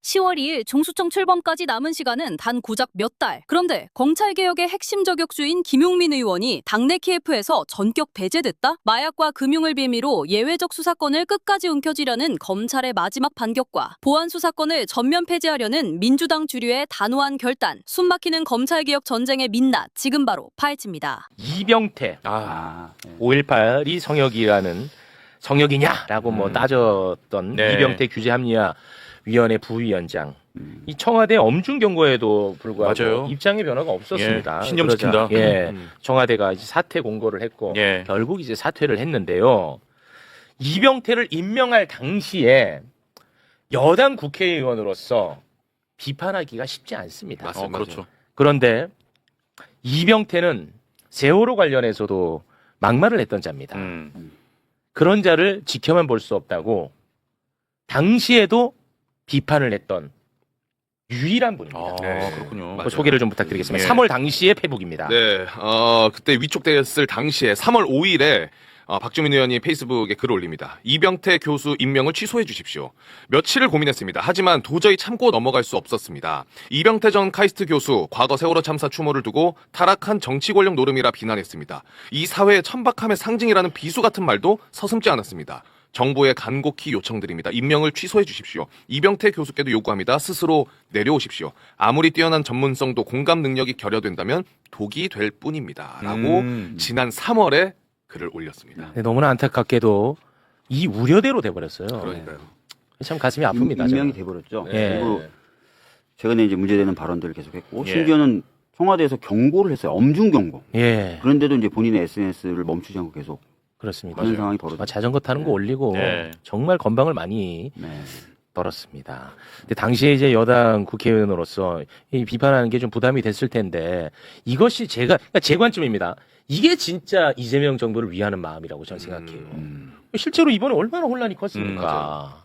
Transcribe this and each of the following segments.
10월 2일 중수청 출범까지 남은 시간은 단 고작 몇 달. 그런데 검찰개혁의 핵심 저격수인 김용민 의원이 당내 KF에서 전격 배제됐다? 마약과 금융을 빌미로 예외적 수사권을 끝까지 움켜쥐려는 검찰의 마지막 반격과 보안 수사권을 전면 폐지하려는 민주당 주류의 단호한 결단. 숨막히는 검찰개혁 전쟁의 민낯 지금 바로 파헤칩니다. 이병태 5.18이 성역이라는 성역이냐라고 뭐 따졌던 네. 이병태 규제합리화 위원회 부위원장. 이 청와대 엄중 경고에도 불구하고 맞아요. 입장의 변화가 없었습니다. 예, 신념 지킨다. 예, 청와대가 이제 사퇴 공고를 했고 예. 결국 이제 사퇴를 했는데요. 이병태를 임명할 당시에 여당 국회의원으로서 비판하기가 쉽지 않습니다. 맞습니다. 그렇죠. 그런데 이병태는 세월호 관련해서도 막말을 했던 자입니다. 그런 자를 지켜만 볼 수 없다고 당시에도 비판을 했던 유일한 분입니다. 네. 그렇군요. 그 소개를 좀 부탁드리겠습니다. 예. 3월 당시의 페북입니다. 네, 그때 위촉됐을 당시에 3월 5일에 박주민 의원이 페이스북에 글을 올립니다. 이병태 교수 임명을 취소해 주십시오. 며칠을 고민했습니다. 하지만 도저히 참고 넘어갈 수 없었습니다. 이병태 전 카이스트 교수 과거 세월호 참사 추모를 두고 타락한 정치 권력 노름이라 비난했습니다. 이 사회의 천박함의 상징이라는 비수 같은 말도 서슴지 않았습니다. 정부에 간곡히 요청드립니다. 임명을 취소해 주십시오. 이병태 교수께도 요구합니다. 스스로 내려오십시오. 아무리 뛰어난 전문성도 공감 능력이 결여된다면 독이 될 뿐입니다. 라고 지난 3월에 글을 올렸습니다. 네, 너무나 안타깝게도 이 우려대로 돼버렸어요. 그러니까요. 참 가슴이 아픕니다. 임명이 저는. 돼버렸죠. 예. 그리고 최근에 이제 문제되는 발언들을 계속했고 예. 심지어는 청와대에서 경고를 했어요. 엄중 경고. 예, 그런데도 이제 본인의 SNS를 멈추지 않고 계속 그렇습니다. 하는 상황이 벌어졌죠. 자전거 타는 거 올리고 네. 정말 건방을 많이 네. 벌었습니다. 근데 당시에 이제 여당 국회의원으로서 이 비판하는 게 좀 부담이 됐을 텐데 이것이 그러니까 제 관점입니다. 이게 진짜 이재명 정부를 위하는 마음이라고 저는 생각해요. 실제로 이번에 얼마나 혼란이 컸습니까?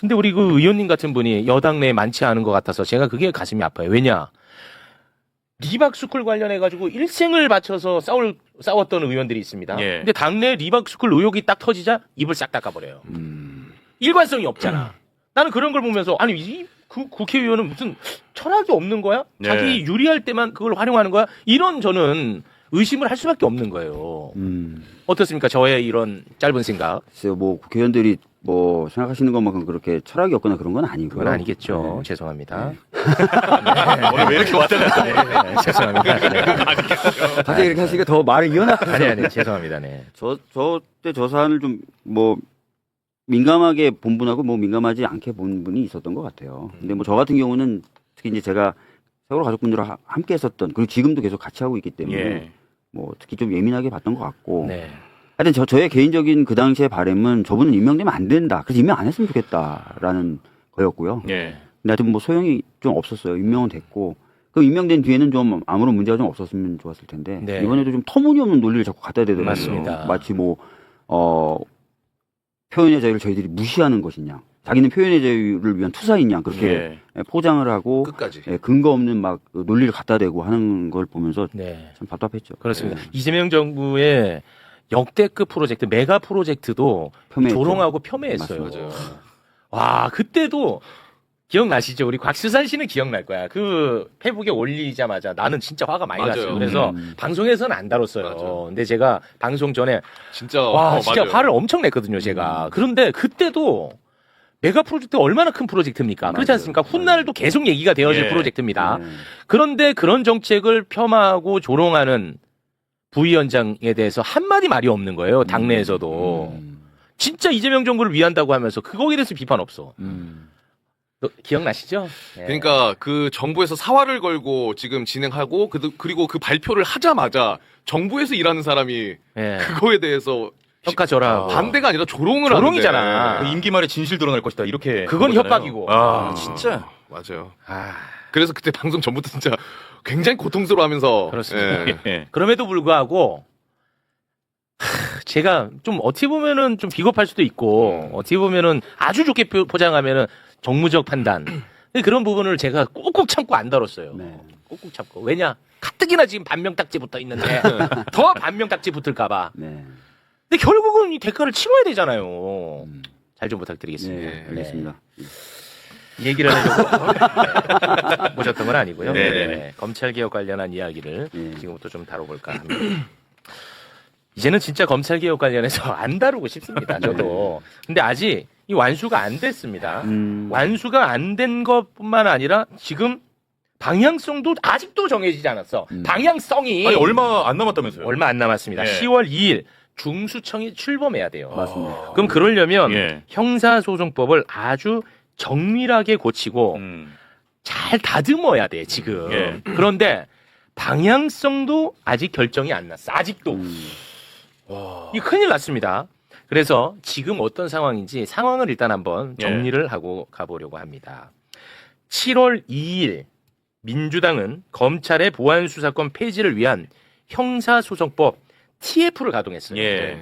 근데 우리 그 의원님 같은 분이 여당 내에 많지 않은 것 같아서 제가 그게 가슴이 아파요. 왜냐? 리박스쿨 관련해가지고 일생을 바쳐서 싸웠던 의원들이 있습니다. 예. 근데 당내 리박스쿨 의혹이 딱 터지자 입을 싹 닦아버려요. 일관성이 없잖아. 나는 그런 걸 보면서 아니 그 국회의원은 무슨 철학이 없는 거야? 네. 자기 유리할 때만 그걸 활용하는 거야? 이런 저는 의심을 할 수밖에 없는 거예요. 어떻습니까? 저의 이런 짧은 생각. 글쎄요, 뭐 국회의원들이 뭐 생각하시는 것만큼 그렇게 철학이 없거나 그런 건 아니고요. 그건 아니겠죠. 네. 죄송합니다. 오늘 왜 이렇게 왔다 갔다 해? 죄송합니다. 네. 갑자기 이렇게 하시니까 더 말을 이어나가서 아니, 죄송합니다. 네. 저때 저 사안을 좀 뭐 민감하게 본 분하고 뭐 민감하지 않게 본 분이 있었던 것 같아요. 근데 뭐 저 같은 경우는 특히 이제 제가 세월호 가족분들과 함께 했었던 그리고 지금도 계속 같이 하고 있기 때문에 예. 뭐 특히 좀 예민하게 봤던 것 같고. 네. 하여튼 저의 개인적인 그 당시의 바람은 저분은 임명되면 안 된다. 그래서 임명 안 했으면 좋겠다라는 거였고요. 예. 근데 하여튼 뭐 소용이 좀 없었어요. 임명은 됐고. 그 임명된 뒤에는 좀 아무런 문제가 좀 없었으면 좋았을 텐데. 네. 이번에도 좀 터무니없는 논리를 자꾸 갖다 대더라고요. 맞습니다. 마치 뭐, 표현의 자유를 저희들이 무시하는 것이냐. 자기는 표현의 자유를 위한 투사이냐. 그렇게 포장을 하고. 끝까지. 근거 없는 막 논리를 갖다 대고 하는 걸 보면서 네. 참 답답했죠. 그렇습니다. 이재명 정부의 역대급 프로젝트, 메가 프로젝트도 폄훼했죠. 조롱하고 폄훼했어요. 맞아요. 와, 그때도 기억나시죠? 우리 곽수산 씨는 기억날 거야. 그 페북에 올리자마자 나는 진짜 화가 많이 맞아요. 났어요. 그래서 방송에서는 안 다뤘어요. 맞아요. 근데 제가 방송 전에 진짜. 와, 진짜 맞아요. 화를 엄청 냈거든요, 제가. 그런데 그때도 메가 프로젝트 얼마나 큰 프로젝트입니까? 그렇지 맞아요. 않습니까? 훗날도 계속 얘기가 되어질 예. 프로젝트입니다. 네. 그런데 그런 정책을 폄하하고 조롱하는 부위원장에 대해서 한마디 말이 없는 거예요. 당내에서도. 진짜 이재명 정부를 위한다고 하면서 거기에 대해서 비판 없어. 너 기억나시죠? 예. 그러니까 그 정부에서 사활을 걸고 지금 진행하고 그리고 그 발표를 하자마자 정부에서 일하는 사람이 예. 그거에 대해서 평가절하하고. 반대가 아니라 조롱을 조롱이잖아. 하는데. 그 임기 말에 진실 드러날 것이다. 이렇게. 그건 그거잖아요. 협박이고. 진짜. 맞아요. 아, 그래서 그때 방송 전부터 진짜 굉장히 고통스러워하면서. 그렇습니다. 예. 예. 그럼에도 불구하고 제가 좀 어떻게 보면은 좀 비겁할 수도 있고 어떻게 보면은 아주 좋게 포장하면은 정무적 판단 그런 부분을 제가 꾹꾹 참고 안 다뤘어요. 네. 꾹꾹 참고. 왜냐? 가뜩이나 지금 반명딱지 붙어 있는데 더 반명딱지 붙을까봐. 네. 근데 결국은 이 대가를 치러야 되잖아요. 잘 좀 부탁드리겠습니다. 네, 알겠습니다. 얘기를 하려고 모셨던 건 아니고요. 네. 네. 검찰개혁 관련한 이야기를 네. 지금부터 좀 다뤄볼까 합니다. 이제는 진짜 검찰개혁 관련해서 안 다루고 싶습니다. 저도. 근데 아직 이 완수가 안 됐습니다. 완수가 안 된 것뿐만 아니라 지금 방향성도 아직도 정해지지 않았어. 방향성이 아니 얼마 안 남았다면서요? 얼마 안 남았습니다. 예. 10월 2일 중수청이 출범해야 돼요. 맞습니다. 그럼 그러려면 예. 형사소송법을 아주 정밀하게 고치고 음. 잘 다듬어야 돼 지금. 예. 그런데 방향성도 아직 결정이 안 났어. 아직도. 이 큰일 났습니다. 그래서 지금 어떤 상황인지 상황을 일단 한번 정리를 하고 가보려고 합니다. 7월 2일 민주당은 검찰의 보안수사권 폐지를 위한 형사소송법 TF를 가동했어요. 예.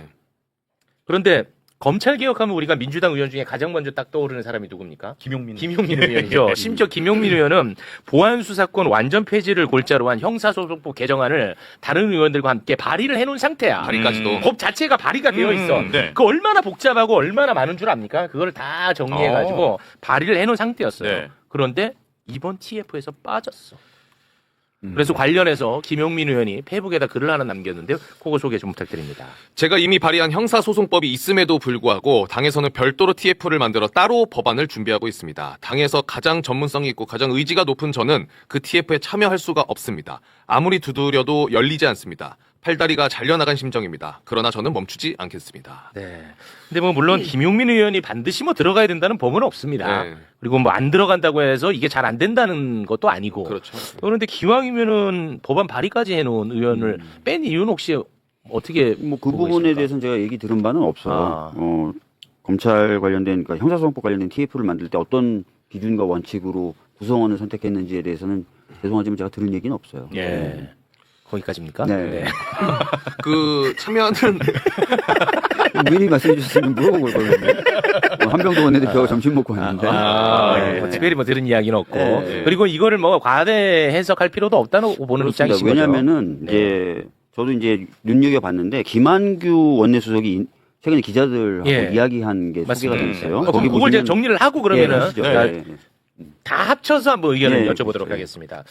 그런데 검찰 개혁하면 우리가 민주당 의원 중에 가장 먼저 딱 떠오르는 사람이 누굽니까? 김용민. 김용민 의원이죠. 심지어 김용민 의원은 보안수사권 완전 폐지를 골자로 한 형사소송법 개정안을 다른 의원들과 함께 발의를 해놓은 상태야. 발의까지도. 법 자체가 발의가 되어 있어. 네. 그 얼마나 복잡하고 얼마나 많은 줄 압니까? 그걸 다 정리해가지고 발의를 해놓은 상태였어요. 네. 그런데 이번 TF에서 빠졌어. 그래서 관련해서 김용민 의원이 페이북에다 글을 하나 남겼는데요. 그거 소개 좀 부탁드립니다. 제가 이미 발의한 형사소송법이 있음에도 불구하고 당에서는 별도로 TF를 만들어 따로 법안을 준비하고 있습니다. 당에서 가장 전문성이 있고 가장 의지가 높은 저는 그 TF에 참여할 수가 없습니다. 아무리 두드려도 열리지 않습니다. 팔다리가 잘려나간 심정입니다. 그러나 저는 멈추지 않겠습니다. 네. 근데 뭐 물론 김용민 의원이 반드시 뭐 들어가야 된다는 법은 없습니다. 네. 그리고 뭐 안 들어간다고 해서 이게 잘 안 된다는 것도 아니고. 그렇죠. 그런데 기왕이면은 법안 발의까지 해놓은 의원을 뺀 이유는 혹시 어떻게 뭐 그 보고 부분에 있습니까? 대해서는 제가 얘기 들은 바는 없어요. 검찰 관련된 그러니까 형사소송법 관련된 TF를 만들 때 어떤 기준과 원칙으로 구성원을 선택했는지에 대해서는 죄송하지만 제가 들은 얘기는 없어요. 예. 거기까지입니까? 네. 그 참여하는 미리 말씀해 주셨으면 물어볼 거거든요. 한병도 원내대표가 점심 먹고 왔는데. 예. 뭐 특별히 뭐 들은 이야기는 없고. 네. 그리고 이거를 뭐 과대 해석할 필요도 없다고 보는 그렇습니다. 입장이신 거죠. 왜냐면은 네. 이제 저도 이제 눈여겨봤는데 김한규 원내수석이 최근에 기자들하고 예. 이야기한 게 맞습니다. 소개가 돼 있어요. 그럼 그걸 이제 정리를 하고 그러면은 하시죠. 자, 네. 다 합쳐서 한번 의견을 네, 여쭤보도록 그렇죠. 하겠습니다.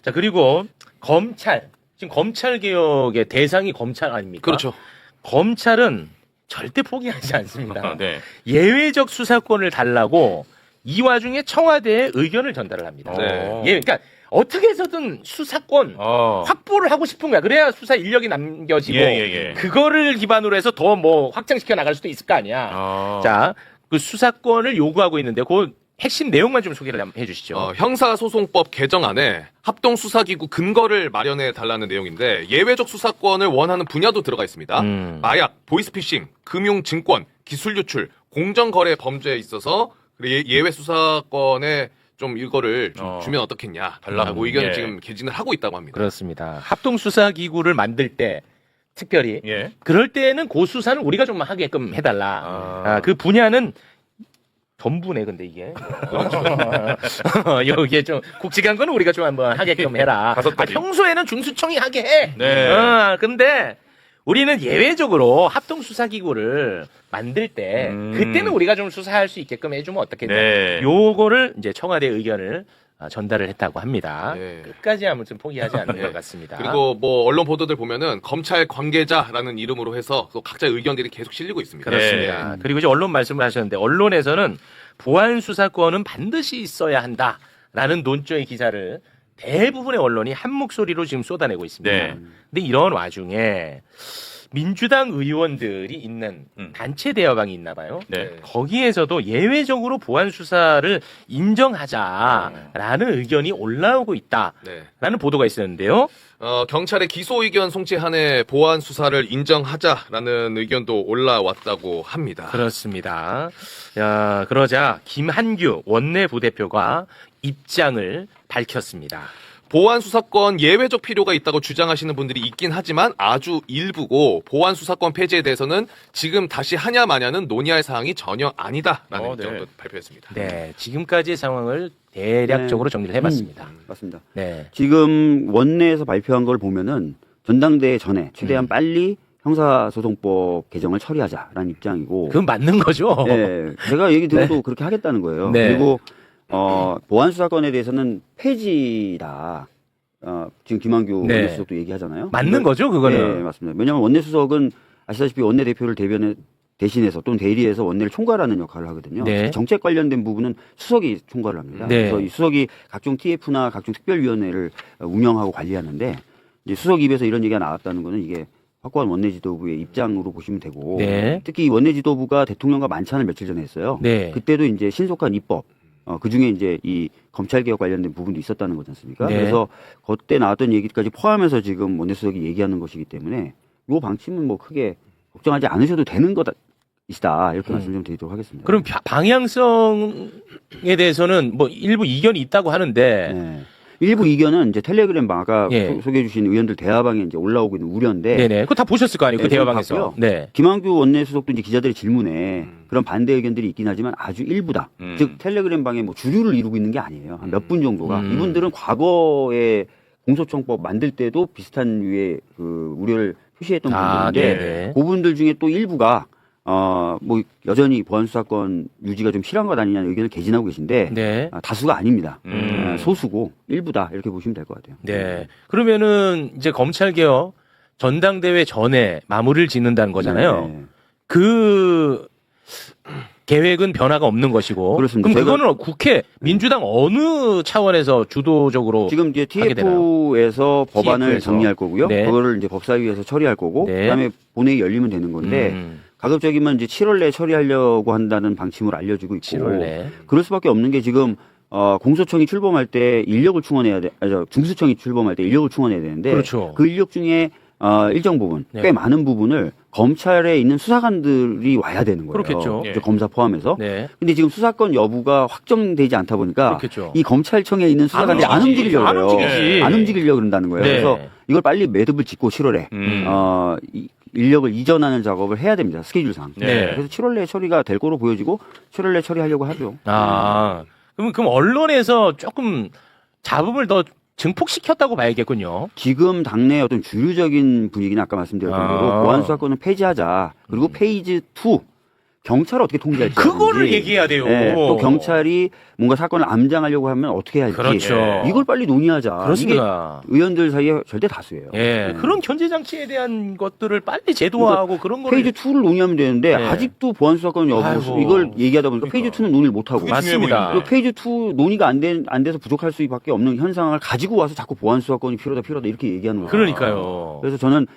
자, 그리고 검찰. 지금 검찰 개혁의 대상이 검찰 아닙니까? 그렇죠. 검찰은 절대 포기하지 않습니다. 네. 예외적 수사권을 달라고 이 와중에 청와대에 의견을 전달을 합니다. 네. 예, 그러니까 어떻게 해서든 수사권 확보를 하고 싶은 거야. 그래야 수사 인력이 남겨지고 예. 그거를 기반으로 해서 더 뭐 확장시켜 나갈 수도 있을 거 아니야. 자, 그 수사권을 요구하고 있는데 그 핵심 내용만 좀 소개를 한번 해주시죠. 형사소송법 개정안에 합동수사기구 근거를 마련해 달라는 내용인데 예외적 수사권을 원하는 분야도 들어가 있습니다. 마약, 보이스피싱, 금융증권, 기술유출, 공정거래 범죄에 있어서 예외 수사권에 좀 이거를 좀 주면 어떻겠냐 라고 의견을 예. 지금 개진을 하고 있다고 합니다. 그렇습니다. 합동수사기구를 만들 때 특별히 예. 그럴 때는 그 수사는 우리가 좀 하게끔 해달라. 그 분야는 전부네, 근데 이게. 여기에 좀 굵직한 거는 우리가 좀 한번 하게끔 해라. 다섯 가지. 평소에는 중수청이 하게 해. 네. 근데 우리는 예외적으로 합동수사기구를 만들 때 그때는 우리가 좀 수사할 수 있게끔 해주면 어떻겠냐. 네. 요거를 이제 청와대 의견을 전달을 했다고 합니다. 네. 끝까지 아무튼 포기하지 않는 네. 것 같습니다. 그리고 뭐 언론 보도들 보면은 검찰 관계자라는 이름으로 해서 또 각자의 의견들이 계속 실리고 있습니다. 그렇습니다. 그리고 이제 언론 말씀을 하셨는데 언론에서는 보안 수사권은 반드시 있어야 한다라는 논조의 기사를 대부분의 언론이 한 목소리로 지금 쏟아내고 있습니다. 네. 근데 이런 와중에 민주당 의원들이 있는 단체 대화방이 있나 봐요. 네. 거기에서도 예외적으로 보안 수사를 인정하자라는 의견이 올라오고 있다라는 네. 보도가 있었는데요. 경찰의 기소 의견 송치한해 보안 수사를 인정하자라는 의견도 올라왔다고 합니다. 그렇습니다. 야, 그러자 김한규 원내 부대표가 입장을 밝혔습니다. 보안 수사권 예외적 필요가 있다고 주장하시는 분들이 있긴 하지만 아주 일부고 보안 수사권 폐지에 대해서는 지금 다시 하냐 마냐는 논의할 사항이 전혀 아니다라는 입장도 발표했습니다. 네, 지금까지의 상황을 대략적으로 정리를 해봤습니다. 맞습니다. 네, 지금 원내에서 발표한 걸 보면은 전당대회 전에 최대한 빨리 형사소송법 개정을 처리하자라는 입장이고. 그건 맞는 거죠. 네, 제가 얘기 들어도 그렇게 하겠다는 거예요. 네. 그리고 보안 수사권에 대해서는 폐지다. 지금 김한규 네. 원내수석도 얘기하잖아요. 맞는 거죠, 그거는. 네, 맞습니다. 왜냐하면 원내수석은 아시다시피 원내대표를 대신해서 또는 대리해서 원내를 총괄하는 역할을 하거든요. 네. 정책 관련된 부분은 수석이 총괄을 합니다. 네. 그래서 이 수석이 각종 TF나 각종 특별위원회를 운영하고 관리하는데 이제 수석 입에서 이런 얘기가 나왔다는 거는 이게 확고한 원내 지도부의 입장으로 보시면 되고 네. 특히 이 원내 지도부가 대통령과 만찬을 며칠 전에 했어요. 네. 그때도 이제 신속한 입법 그 중에 이제 이 검찰 개혁 관련된 부분도 있었다는 거지 않습니까? 네. 그래서 그때 나왔던 얘기까지 포함해서 지금 원내수석이 얘기하는 것이기 때문에 이 방침은 뭐 크게 걱정하지 않으셔도 되는 것이다 이렇게 말씀 좀 드리도록 하겠습니다. 그럼 방향성에 대해서는 뭐 일부 이견이 있다고 하는데 네. 일부 이견은 이제 텔레그램 방 아까 예. 소개해 주신 의원들 대화방에 이제 올라오고 있는 우려인데 네네. 그거 다 보셨을 거 아니에요, 그 네, 저는 대화방에서. 봤고요. 네. 김한규 원내수석도 이제 기자들의 질문에 그런 반대 의견들이 있긴 하지만 아주 일부다. 즉 텔레그램 방에 뭐 주류를 이루고 있는 게 아니에요. 한 몇 분 정도가. 이분들은 과거에 공소청법 만들 때도 비슷한 류의 그 우려를 표시했던 분들인데 네네. 그분들 중에 또 일부가 뭐 여전히 보안 수사권 유지가 좀 실한 것 아니냐는 의견을 개진하고 계신데 네. 다수가 아닙니다. 소수고 일부다 이렇게 보시면 될 것 같아요. 네. 그러면은 이제 검찰개혁 전당대회 전에 마무리를 짓는다는 거잖아요. 네. 그 계획은 변화가 없는 것이고. 그렇습니다. 그럼 제가- 그거는 국회 민주당 어느 차원에서 주도적으로 지금 이제 하게 TF에서 법안을 TF 에서. 정리할 거고요. 네. 그거를 이제 법사위에서 처리할 거고, 네. 그다음에 본회의 열리면 되는 건데 가급적이면 이제 7월 내에 처리하려고 한다는 방침을 알려주고 있고, 7월 내. 그럴 수밖에 없는 게 지금 공소청이 출범할 때 인력을 충원해야 돼, 중수청이 출범할 때 인력을 충원해야 되는데, 그렇죠. 그 인력 중에 일정 부분, 네. 꽤 많은 부분을 검찰에 있는 수사관들이 와야 되는 거예요. 그렇겠죠. 이제 검사 포함해서. 네. 근데 지금 수사권 여부가 확정되지 않다 보니까 그렇겠죠. 이 검찰청에 있는 수사관들이 안 움직이지. 움직이려고 안 해요. 움직이지. 안 움직이려고 그런다는 거예요. 네. 그래서 이걸 빨리 매듭을 짓고 7월에 인력을 이전하는 작업을 해야 됩니다. 스케줄상. 네. 그래서 7월 내에 처리가 될 거로 보여지고 7월 내에 처리하려고 하죠. 그럼 언론에서 조금 잡음을 더 증폭시켰다고 봐야겠군요. 지금 당내 어떤 주류적인 분위기는 아까 말씀드렸던 대로 보안 수사권을 폐지하자. 그리고 페이지 2 경찰을 어떻게 통제할지. 그거를 얘기해야 돼요. 네, 또 경찰이 뭔가 사건을 암장하려고 하면 어떻게 해야 할지. 그렇죠. 이걸 빨리 논의하자. 그렇습니다. 이게 의원들 사이에 절대 다수예요. 예, 그런 견제 장치에 대한 것들을 빨리 제도화하고 그런 거를 페이지 2를 논의하면 되는데 네. 아직도 보안 수사권 여부 아이고. 이걸 얘기하다 보니까 페이지 2는 논의를 못 하고 맞습니다. 그리고 페이지 2 논의가 안 돼서 부족할 수밖에 없는 현상을 가지고 와서 자꾸 보안 수사권이 필요하다 이렇게 얘기하는 거예요. 그러니까요. 그래서 저는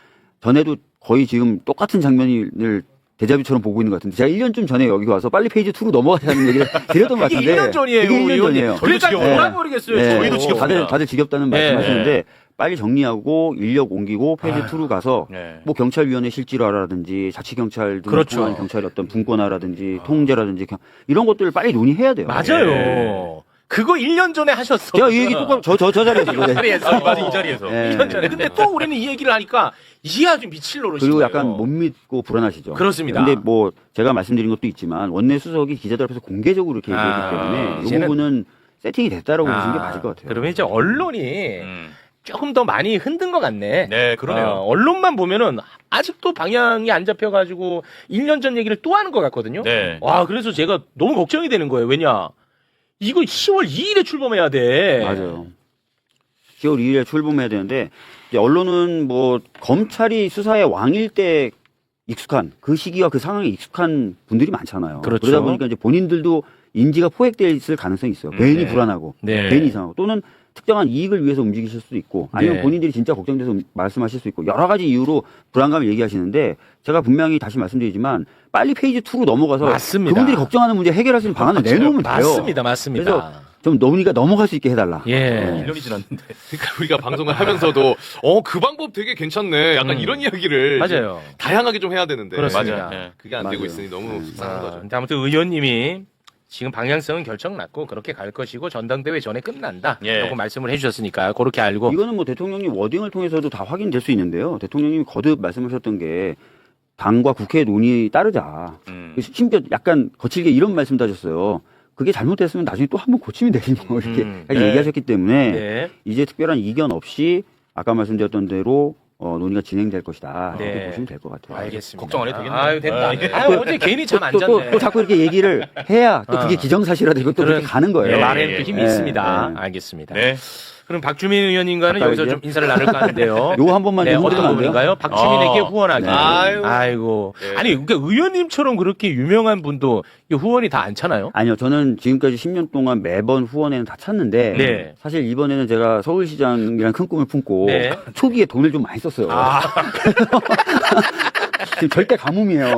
전에도 거의 지금 똑같은 장면을 데자뷰처럼 보고 있는 것 같은데 제가 1년쯤 전에 여기 와서 빨리 페이지 2로 넘어가자는 얘기를 드렸던 것 이게 같은데 1년 전이에요. 이게 1년 의원님. 전이에요. 그러니까 지겨워요. 뭐라 모르겠어요. 네. 저희도 지겹습니다. 다들 지겹다는 네. 말씀하시는데 빨리 정리하고 인력 옮기고 페이지 2로 가서 네. 뭐 경찰위원회 실질화라든지 자치경찰 등을 그렇죠. 통한 경찰의 어떤 분권화라든지 통제라든지 이런 것들을 빨리 논의해야 돼요. 맞아요. 네. 그거 1년 전에 하셨어. 제가 이 얘기 똑바로 저 자리에서 이 자리에서. 맞아, 이 자리에서. 네. 1년 전에. 근데 또 우리는 이 얘기를 하니까 이게 아주 미칠 노릇이에요. 그리고 약간 못 믿고 불안하시죠. 그렇습니다. 근데 뭐 제가 말씀드린 것도 있지만 원내 수석이 기자들 앞에서 공개적으로 이렇게 얘기했기 때문에 이 이제는- 부분은 세팅이 됐다라고 보시는 게 맞을 것 같아요. 그러면 이제 언론이 조금 더 많이 흔든 것 같네. 네, 그러네요. 언론만 보면은 아직도 방향이 안 잡혀가지고 1년 전 얘기를 또 하는 것 같거든요. 네. 와, 그래서 제가 너무 걱정이 되는 거예요. 왜냐? 이거 10월 2일에 출범해야 돼. 맞아요. 10월 2일에 출범해야 되는데 이제 언론은 뭐 검찰이 수사의 왕일 때 익숙한 그 시기와 그 상황에 익숙한 분들이 많잖아요. 그렇죠. 그러다 보니까 이제 본인들도 인지가 포획돼 있을 가능성이 있어요. 괜히 네. 불안하고 네. 괜히 이상하고 또는 특정한 이익을 위해서 움직이실 수도 있고 아니면 네. 본인들이 진짜 걱정돼서 말씀하실 수 있고 여러 가지 이유로 불안감을 얘기하시는데 제가 분명히 다시 말씀드리지만 빨리 페이지 2로 넘어가서 맞습니다. 그분들이 걱정하는 문제 해결할 수 있는 방안을 내놓으면 돼요. 맞습니다. 맞습니다. 그래서 좀 논의가 넘어갈 수 있게 해달라. 예. 1년이 지났는데. 그러니까 우리가 방송을 하면서도 그 방법 되게 괜찮네. 약간 이런 이야기를 맞아요. 다양하게 좀 해야 되는데 그렇습니다. 맞아요. 네. 그게 안 되고 맞아요. 있으니 너무 속상한 거죠. 근데 아무튼 의원님이 지금 방향성은 결정났고 그렇게 갈 것이고 전당대회 전에 끝난다. 예. 라고 말씀을 해주셨으니까 그렇게 알고. 이거는 뭐 대통령님 워딩을 통해서도 다 확인될 수 있는데요. 대통령님이 거듭 말씀하셨던 게 당과 국회 논의 따르자. 심지어 약간 거칠게 이런 말씀도 하셨어요. 그게 잘못됐으면 나중에 또 한번 고치면 되지 뭐 이렇게 네. 얘기하셨기 때문에 네. 이제 특별한 이견 없이 아까 말씀드렸던 대로 논의가 진행될 것이다. 네. 이렇게 보시면 될 것 같아요. 알겠습니다. 걱정 안 해도 되겠네요. 아유, 된다. 예. 아유, 어제 괜히 잠 안 잤네. 또 자꾸 이렇게 얘기를 해야 또 그게 기정사실화되고 또 그렇게 가는 거예요. 예, 말에는 예, 또 힘이 예, 있습니다. 예. 알겠습니다. 네. 그럼 박주민 의원님과는 아까 여기서 이제? 좀 인사를 나눌까 하는데요. 요거 한 번만 네, 좀 어떤 해주면 안 부분인가요? 박주민에게 후원하기. 네. 아이고. 네. 아니, 그러니까 의원님처럼 그렇게 유명한 분도 이 후원이 다 안 차나요? 아니요, 저는 지금까지 10년 동안 매번 후원에는 다 찼는데 네. 사실 이번에는 제가 서울시장이라는 큰 꿈을 품고 네. 초기에 돈을 좀 많이 썼어요. 아, 지금 절대 가뭄이에요.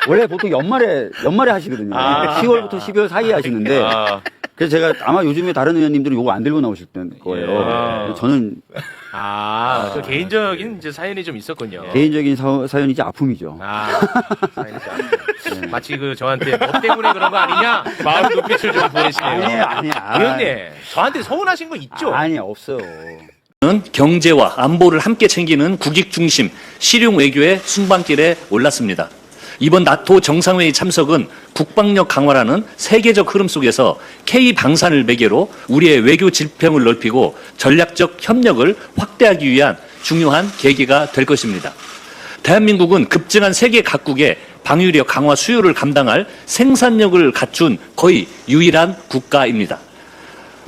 원래 보통 연말에 하시거든요. 아. 10월부터 12월 사이에 하시는데 아, 그래서 제가 아마 요즘에 다른 의원님들은 요거 안 들고 나오실 거예요. 예. 저는 그 개인적인 이제 사연이 좀 있었군요. 개인적인 사연이지 아픔이죠. 사연이죠. 마치 저한테 뭐 때문에 그런 거 아니냐? 마음 눈빛을 좀 보내시네요. 아니야. 의원님, 저한테 서운하신 거 있죠? 아니, 없어요. 는 경제와 안보를 함께 챙기는 국익 중심 실용 외교의 순방길에 올랐습니다. 이번 나토 정상회의 참석은 국방력 강화라는 세계적 흐름 속에서 K 방산을 매개로 우리의 외교 지평을 넓히고 전략적 협력을 확대하기 위한 중요한 계기가 될 것입니다. 대한민국은 급증한 세계 각국의 방위력 강화 수요를 감당할 생산력을 갖춘 거의 유일한 국가입니다.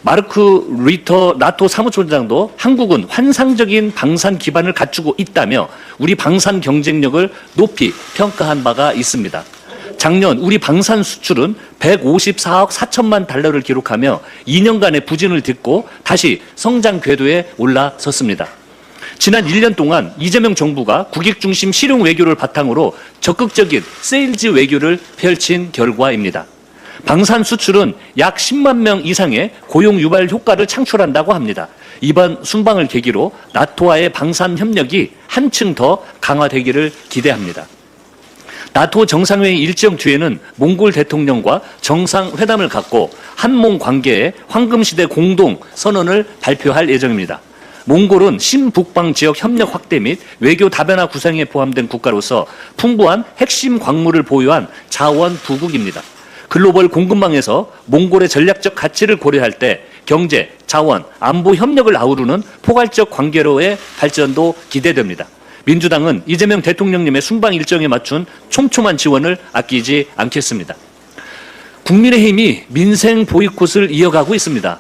마르크 리터 나토 사무총장도 한국은 환상적인 방산 기반을 갖추고 있다며 우리 방산 경쟁력을 높이 평가한 바가 있습니다. 작년 우리 방산 수출은 154억 4천만 달러를 기록하며 2년간의 부진을 딛고 다시 성장 궤도에 올라섰습니다. 지난 1년 동안 이재명 정부가 국익 중심 실용 외교를 바탕으로 적극적인 세일즈 외교를 펼친 결과입니다. 방산 수출은 약 10만 명 이상의 고용 유발 효과를 창출한다고 합니다. 이번 순방을 계기로 나토와의 방산 협력이 한층 더 강화되기를 기대합니다. 나토 정상회의 일정 뒤에는 몽골 대통령과 정상회담을 갖고 한몽 관계의 황금시대 공동 선언을 발표할 예정입니다. 몽골은 신북방 지역 협력 확대 및 외교 다변화 구상에 포함된 국가로서 풍부한 핵심 광물을 보유한 자원 부국입니다. 글로벌 공급망에서 몽골의 전략적 가치를 고려할 때 경제, 자원, 안보 협력을 아우르는 포괄적 관계로의 발전도 기대됩니다. 민주당은 이재명 대통령님의 순방 일정에 맞춘 촘촘한 지원을 아끼지 않겠습니다. 국민의힘이 민생 보이콧을 이어가고 있습니다.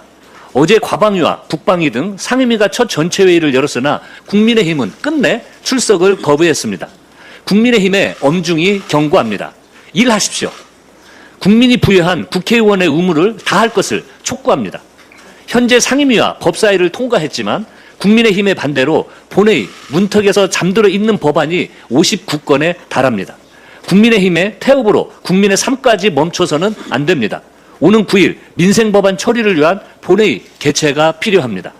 어제 과방위와 국방위 등 상임위가 첫 전체회의를 열었으나 국민의힘은 끝내 출석을 거부했습니다. 국민의힘에 엄중히 경고합니다. 일하십시오. 국민이 부여한 국회의원의 의무를 다할 것을 촉구합니다. 현재 상임위와 법사위를 통과했지만 국민의힘의 반대로 본회의 문턱에서 잠들어 있는 법안이 59건에 달합니다. 국민의힘의 태업으로 국민의 삶까지 멈춰서는 안 됩니다. 오는 9일 민생법안 처리를 위한 본회의 개최가 필요합니다.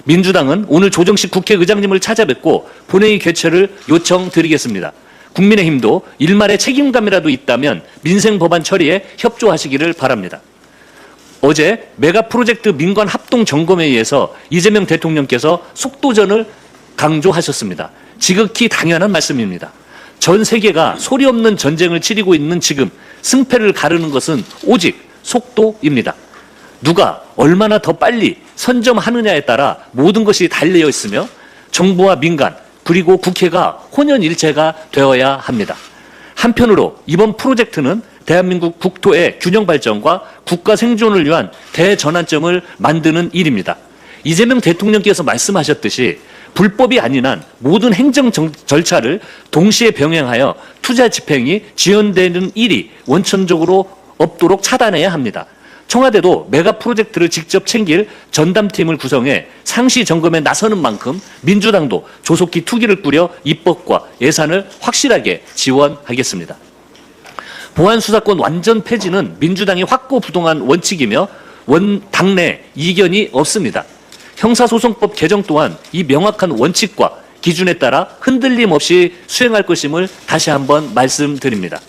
민주당은 오늘 조정식 국회의장님을 찾아뵙고 본회의 개최를 요청드리겠습니다. 국민의힘도 일말의 책임감이라도 있다면 민생법안 처리에 협조하시기를 바랍니다. 어제 메가 프로젝트 민관 합동 점검회의에서 이재명 대통령께서 속도전을 강조하셨습니다. 지극히 당연한 말씀입니다. 전 세계가 소리 없는 전쟁을 치르고 있는 지금 승패를 가르는 것은 오직 속도입니다. 누가 얼마나 더 빨리 선점하느냐에 따라 모든 것이 달려 있으며 정부와 민간 그리고 국회가 혼연일체가 되어야 합니다. 한편으로 이번 프로젝트는 대한민국 국토의 균형 발전과 국가 생존을 위한 대전환점을 만드는 일입니다. 이재명 대통령께서 말씀하셨듯이 불법이 아닌 한 모든 행정 절차를 동시에 병행하여 투자 집행이 지연되는 일이 원천적으로 없도록 차단해야 합니다. 청와대도 메가 프로젝트를 직접 챙길 전담팀을 구성해 상시 점검에 나서는 만큼 민주당도 조속히 투기를 꾸려 입법과 예산을 확실하게 지원하겠습니다. 보안수사권 완전 폐지는 민주당이 확고부동한 원칙이며 당내 이견이 없습니다. 형사소송법 개정 또한 이 명확한 원칙과 기준에 따라 흔들림 없이 수행할 것임을 다시 한번 말씀드립니다.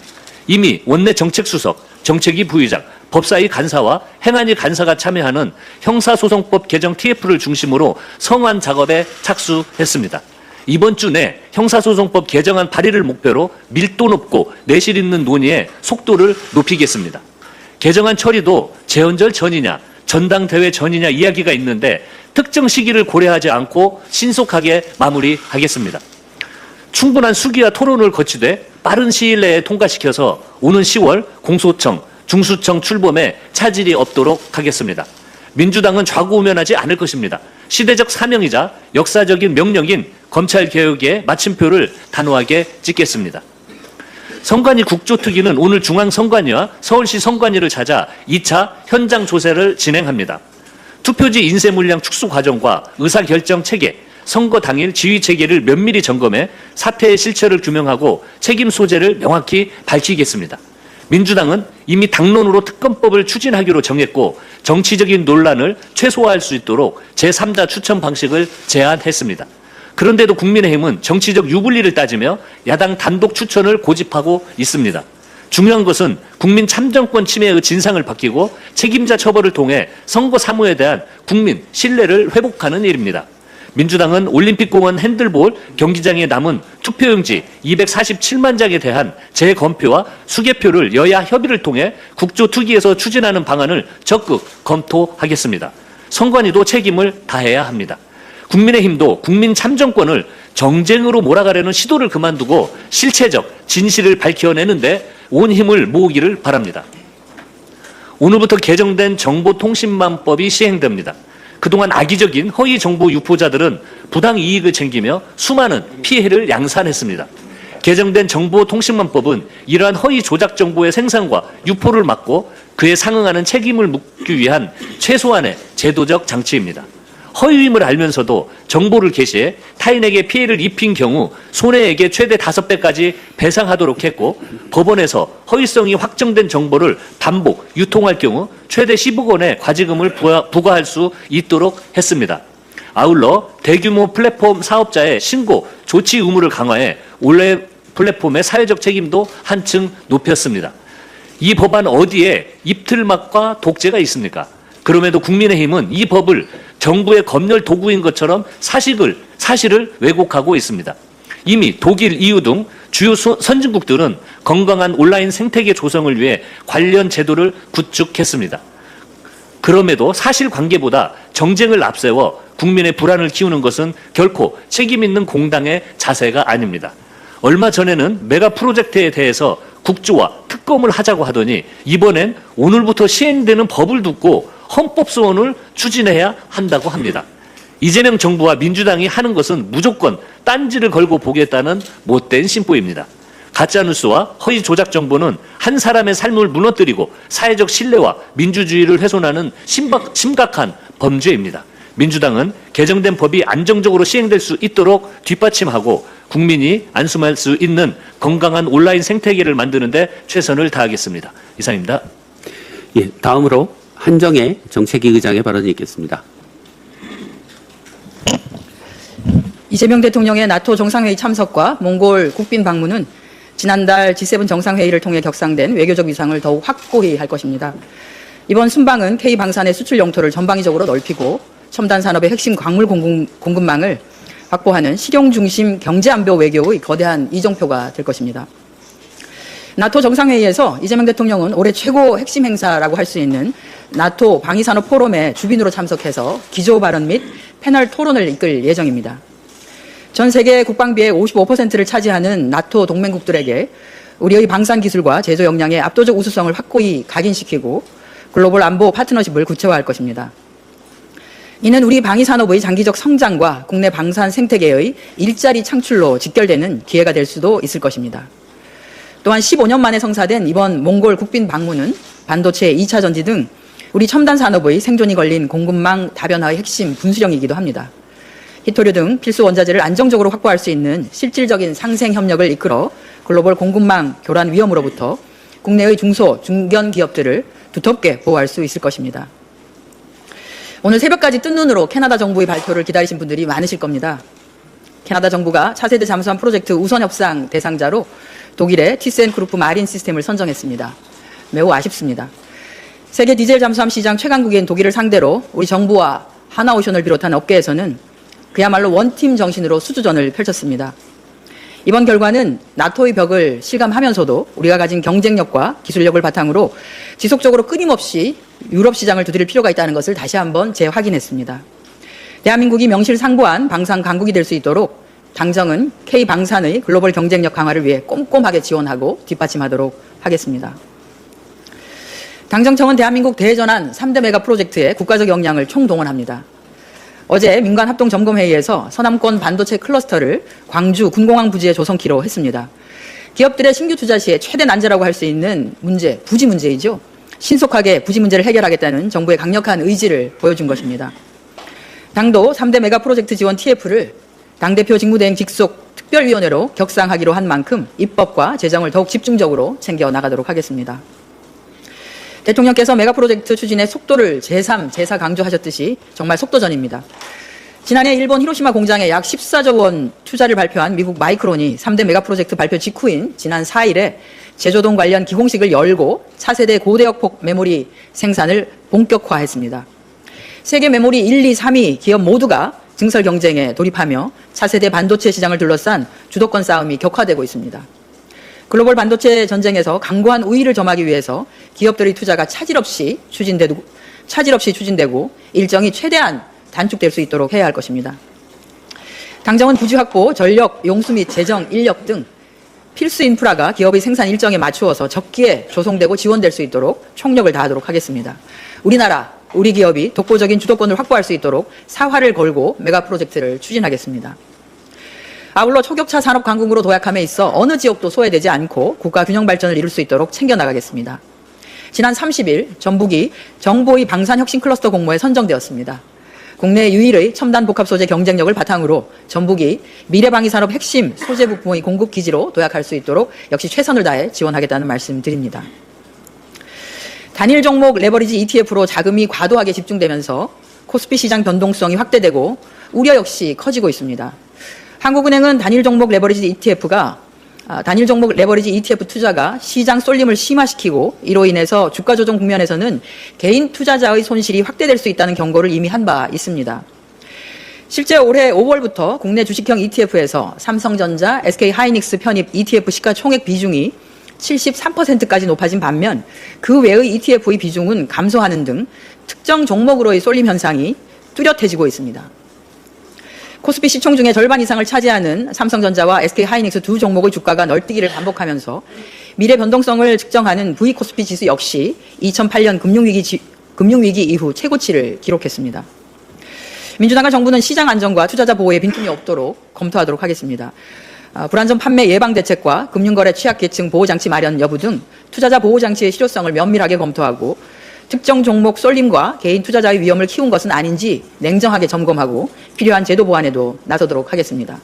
이미 원내 정책수석, 정책위 부의장, 법사위 간사와 행안위 간사가 참여하는 형사소송법 개정 TF를 중심으로 성안 작업에 착수했습니다. 이번 주 내 형사소송법 개정안 발의를 목표로 밀도 높고 내실 있는 논의에 속도를 높이겠습니다. 개정안 처리도 재헌절 전이냐 전당대회 전이냐 이야기가 있는데 특정 시기를 고려하지 않고 신속하게 마무리하겠습니다. 충분한 수기와 토론을 거치되 빠른 시일 내에 통과시켜서 오는 10월 공소청, 중수청 출범에 차질이 없도록 하겠습니다. 민주당은 좌고우면하지 않을 것입니다. 시대적 사명이자 역사적인 명령인 검찰개혁의 마침표를 단호하게 찍겠습니다. 선관위 국조특위는 오늘 중앙선관위와 서울시 선관위를 찾아 2차 현장 조사를 진행합니다. 투표지 인쇄 물량 축소 과정과 의사결정 체계, 선거 당일 지휘 체계를 면밀히 점검해 사태의 실체를 규명하고 책임 소재를 명확히 밝히겠습니다. 민주당은 이미 당론으로 특검법을 추진하기로 정했고 정치적인 논란을 최소화할 수 있도록 제3자 추천 방식을 제안했습니다. 그런데도 국민의힘은 정치적 유불리를 따지며 야당 단독 추천을 고집하고 있습니다. 중요한 것은 국민 참정권 침해의 진상을 밝히고 책임자 처벌을 통해 선거 사무에 대한 국민 신뢰를 회복하는 일입니다. 민주당은 올림픽공원 핸들볼 경기장에 남은 투표용지 247만 장에 대한 재검표와 수개표를 여야 협의를 통해 국조특위에서 추진하는 방안을 적극 검토하겠습니다. 선관위도 책임을 다해야 합니다. 국민의힘도 국민 참정권을 정쟁으로 몰아가려는 시도를 그만두고 실체적 진실을 밝혀내는데 온 힘을 모으기를 바랍니다. 오늘부터 개정된 정보통신망법이 시행됩니다. 그동안 악의적인 허위 정보 유포자들은 부당 이익을 챙기며 수많은 피해를 양산했습니다. 개정된 정보통신망법은 이러한 허위 조작 정보의 생산과 유포를 막고 그에 상응하는 책임을 묻기 위한 최소한의 제도적 장치입니다. 허위임을 알면서도 정보를 게시해 타인에게 피해를 입힌 경우 손해액의 최대 5배까지 배상하도록 했고 법원에서 허위성이 확정된 정보를 반복 유통할 경우 최대 10억 원의 과징금을 부과할 수 있도록 했습니다. 아울러 대규모 플랫폼 사업자의 신고 조치 의무를 강화해 온라인 플랫폼의 사회적 책임도 한층 높였습니다. 이 법안 어디에 입틀막과 독재가 있습니까? 그럼에도 국민의힘은 이 법을 정부의 검열 도구인 것처럼 사실을 왜곡하고 있습니다. 이미 독일, EU 등 주요 선진국들은 건강한 온라인 생태계 조성을 위해 관련 제도를 구축했습니다. 그럼에도 사실관계보다 정쟁을 앞세워 국민의 불안을 키우는 것은 결코 책임 있는 공당의 자세가 아닙니다. 얼마 전에는 메가 프로젝트에 대해서 국조와 특검을 하자고 하더니 이번엔 오늘부터 시행되는 법을 두고 헌법 소원을 추진해야 한다고 합니다. 이재명 정부와 민주당이 하는 것은 무조건 딴지를 걸고 보겠다는 못된 심보입니다. 가짜뉴스와 허위 조작 정보는 한 사람의 삶을 무너뜨리고 사회적 신뢰와 민주주의를 훼손하는 심각한 범죄입니다. 민주당은 개정된 법이 안정적으로 시행될 수 있도록 뒷받침하고 국민이 안심할 수 있는 건강한 온라인 생태계를 만드는 데 최선을 다하겠습니다. 이상입니다. 예, 다음으로 한정혜 정책위 의장의 발언이 있겠습니다. 이재명 대통령의 나토 정상회의 참석과 몽골 국빈 방문은 지난달 G7 정상회의를 통해 격상된 외교적 위상을 더욱 확고히 할 것입니다. 이번 순방은 K방산의 수출 영토를 전방위적으로 넓히고 첨단 산업의 핵심 광물 공급망을 확보하는 실용 중심 경제안보 외교의 거대한 이정표가 될 것입니다. 나토 정상회의에서 이재명 대통령은 올해 최고 핵심 행사라고 할 수 있는 나토 방위산업 포럼에 주빈으로 참석해서 기조 발언 및 패널 토론을 이끌 예정입니다. 전 세계 국방비의 55%를 차지하는 나토 동맹국들에게 우리의 방산 기술과 제조 역량의 압도적 우수성을 확고히 각인시키고 글로벌 안보 파트너십을 구체화할 것입니다. 이는 우리 방위산업의 장기적 성장과 국내 방산 생태계의 일자리 창출로 직결되는 기회가 될 수도 있을 것입니다. 또한 15년 만에 성사된 이번 몽골 국빈 방문은 반도체, 2차 전지 등 우리 첨단 산업의 생존이 걸린 공급망 다변화의 핵심 분수령이기도 합니다. 히토류 등 필수 원자재를 안정적으로 확보할 수 있는 실질적인 상생 협력을 이끌어 글로벌 공급망 교란 위험으로부터 국내의 중소, 중견 기업들을 두텁게 보호할 수 있을 것입니다. 오늘 새벽까지 뜬 눈으로 캐나다 정부의 발표를 기다리신 분들이 많으실 겁니다. 캐나다 정부가 차세대 잠수함 프로젝트 우선 협상 대상자로 독일의 티센그루프 마린 시스템을 선정했습니다. 매우 아쉽습니다. 세계 디젤 잠수함 시장 최강국인 독일을 상대로 우리 정부와 하나오션을 비롯한 업계에서는 그야말로 원팀 정신으로 수주전을 펼쳤습니다. 이번 결과는 나토의 벽을 실감하면서도 우리가 가진 경쟁력과 기술력을 바탕으로 지속적으로 끊임없이 유럽 시장을 두드릴 필요가 있다는 것을 다시 한번 재확인했습니다. 대한민국이 명실상부한 방산 강국이 될 수 있도록 당정은 K방산의 글로벌 경쟁력 강화를 위해 꼼꼼하게 지원하고 뒷받침하도록 하겠습니다. 당정청은 대한민국 대전환 3대 메가 프로젝트에 국가적 역량을 총동원합니다. 어제 민관합동점검회의에서 서남권 반도체 클러스터를 광주 군공항 부지에 조성키로 했습니다. 기업들의 신규 투자 시에 최대 난제라고 할 수 있는 문제, 부지 문제이죠. 신속하게 부지 문제를 해결하겠다는 정부의 강력한 의지를 보여준 것입니다. 당도 3대 메가 프로젝트 지원 TF를 당대표 직무대행 직속 특별위원회로 격상하기로 한 만큼 입법과 재정을 더욱 집중적으로 챙겨 나가도록 하겠습니다. 대통령께서 메가 프로젝트 추진의 속도를 제3, 제4 강조하셨듯이 정말 속도전입니다. 지난해 일본 히로시마 공장에 약 14조 원 투자를 발표한 미국 마이크론이 3대 메가 프로젝트 발표 직후인 지난 4일에 제조동 관련 기공식을 열고 차세대 고대역폭 메모리 생산을 본격화했습니다. 세계 메모리 1, 2, 3위 기업 모두가 증설 경쟁에 돌입하며 차세대 반도체 시장을 둘러싼 주도권 싸움이 격화되고 있습니다. 글로벌 반도체 전쟁에서 강고한 우위를 점하기 위해서 기업들의 투자가 차질 없이 추진되고 일정이 최대한 단축될 수 있도록 해야 할 것입니다. 당정은 부지 확보, 전력, 용수 및 재정, 인력 등 필수 인프라가 기업의 생산 일정에 맞추어서 적기에 조성되고 지원될 수 있도록 총력을 다하도록 하겠습니다. 우리나라, 우리 기업이 독보적인 주도권을 확보할 수 있도록 사활을 걸고 메가 프로젝트를 추진하겠습니다. 아울러 초격차 산업 강국으로 도약함에 있어 어느 지역도 소외되지 않고 국가 균형 발전을 이룰 수 있도록 챙겨나가겠습니다. 지난 30일 전북이 정보의 방산혁신 클러스터 공모에 선정되었습니다. 국내 유일의 첨단 복합 소재 경쟁력을 바탕으로 전북이 미래방위산업 핵심 소재 부품의 공급 기지로 도약할 수 있도록 역시 최선을 다해 지원하겠다는 말씀 드립니다. 단일 종목 레버리지 ETF로 자금이 과도하게 집중되면서 코스피 시장 변동성이 확대되고 우려 역시 커지고 있습니다. 한국은행은 단일 종목 레버리지 ETF 투자가 시장 쏠림을 심화시키고 이로 인해서 주가 조정 국면에서는 개인 투자자의 손실이 확대될 수 있다는 경고를 이미 한 바 있습니다. 실제 올해 5월부터 국내 주식형 ETF에서 삼성전자, SK하이닉스 편입 ETF 시가총액 비중이 73%까지 높아진 반면 그 외의 ETF의 비중은 감소하는 등 특정 종목으로의 쏠림 현상이 뚜렷해지고 있습니다. 코스피 시총 중에 절반 이상을 차지하는 삼성전자와 SK하이닉스 두 종목의 주가가 널뛰기를 반복하면서 미래 변동성을 측정하는 V코스피 지수 역시 2008년 금융위기 이후 최고치를 기록했습니다. 민주당과 정부는 시장 안정과 투자자 보호에 빈틈이 없도록 검토하도록 하겠습니다. 불안전 판매 예방 대책과 금융거래 취약계층 보호장치 마련 여부 등 투자자 보호장치의 실효성을 면밀하게 검토하고 특정 종목 쏠림과 개인 투자자의 위험을 키운 것은 아닌지 냉정하게 점검하고 필요한 제도 보완에도 나서도록 하겠습니다.